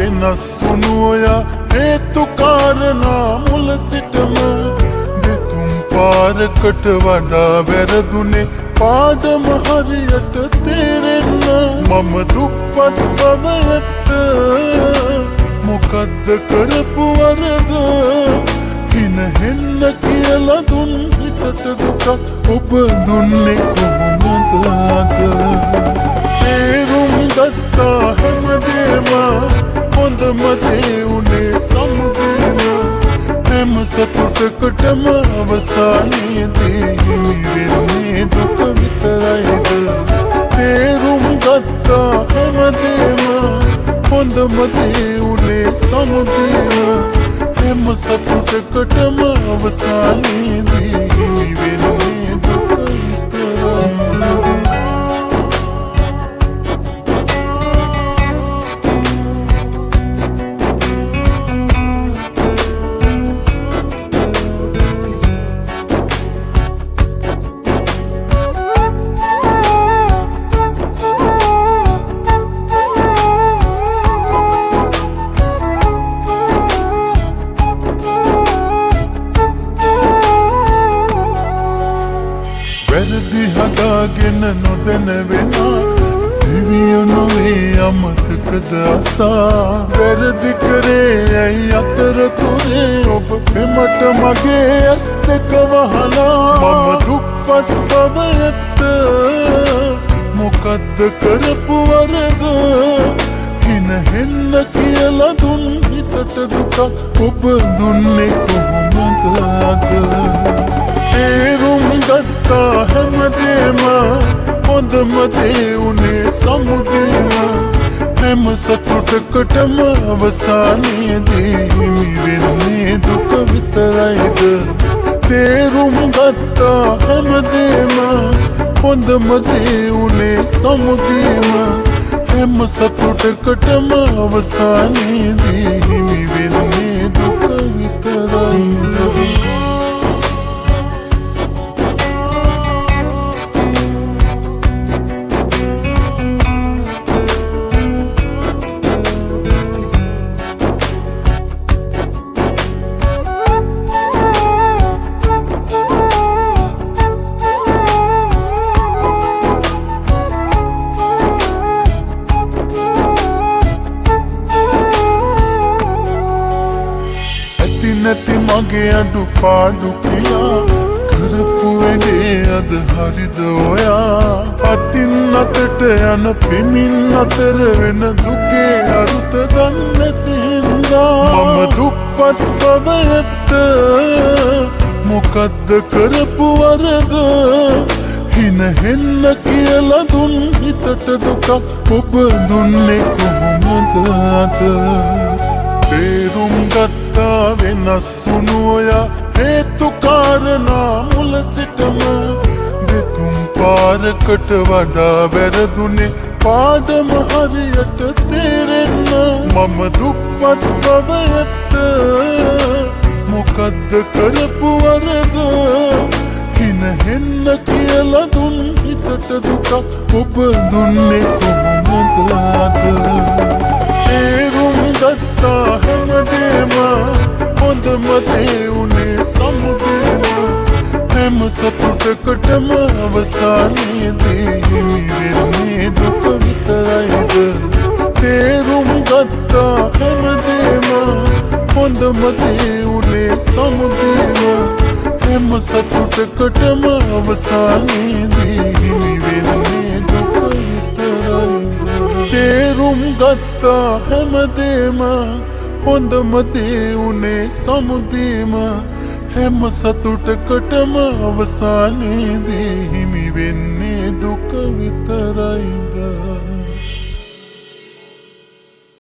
වෙනස් වුණු ඔය හේතු කාරණා මුල සිටම දෙතුන් පාරකට වඩා වැරදුනේ පාඩම හරියට තේරෙන්න මම දුප්පත් බව ඇත්ත මොකද්ද කරපු වරද හින හෙන්න කියලා දුන් හිතට දුක ඔබ දුන්නේ කොහොමද තේරුම් ගත්තා හැමදේම හොඳම දේ උනේ සමුදේම හැම සතුටකටම අවසානයේදී හිමි වෙන්නේ දුක විතරයිද තේරුම් ගත්තා හැමදේම හොඳම දේ උනේ සමුදේම හැම සතුටකටම අවසානයේදී හිමි වෙන්නේ දුක විතරයිද වැරදි හදාගෙන නොදැන වෙනා දිවිය නොවේ අමතකද අසා වැරදි කරේ ඇයි අතරතුරේ ඔබ එමට මගේ ඇස් දෙක වහලා මම දුප්පත් බව ඇත්ත මොකද්ද කරපු වරද හින හෙන්න කියලා දුන් හිතට දුක ඔබ දුන්නේ කොහොමද තේරුම් ගත්තා හැමදේම හොඳම දේ උනේ සමුදේම හැම සතුටකටම අවසානයේදී හිමි වෙන්නේ දුක විතරයිද තේරුම් ගත්තා හැමදේම හොඳම දේ උනේ සමුදේම හැම සතුටකටම අවසානයේදී හිමි වෙන්නේ දුක විතරයිද නැති මගේ අඩුපාඩු කියා කරපු වැඩේ අද හරිද ඔයා අතින් අතට යන පිමින් අතර වෙන දුකේ අරුත දන්නේ නැති හින්දා මම දුප්පත් බව ඇත්ත මොකද්ද කරපු වරද හින හෙන්න කියලා දුන් හිතට දුක ඔබ දුන්නේ කොහොමද තේරුම් ගත්තා වෙනස් වුණු ඔය හේතු කාරණා මුල සිටම දෙතුන් පාරකට වඩා වැරදුනේ පාඩම හරියට තේරෙන්න මම දුප්පත් බව ඇත්ත මොකද්ද කරපු වරද හින හෙන්න කියලා දුන් හිතට දුක ඔබ දුන්නේ කොහොමද තේරුම් ගත්තා හැමදේම හොඳම දේ උනේ සමුදේම හැම සතුටකටම අවසානයේදී හිමි වෙන්නේ දුක විතරයිද තේරුම් ගත්තා හැමදේම හොඳම දේ උනේ සමුදේම හැම සතුටකටම අවසානයේදී හිමි වෙන්නේ දුක විතරයිද තේරුම් ගත්තා හැමදේම හොඳම දේ උනේ සමුදේම හැම සතුටකටම අවසානයේදී හිමි වෙන්නේ දුක විතරයිද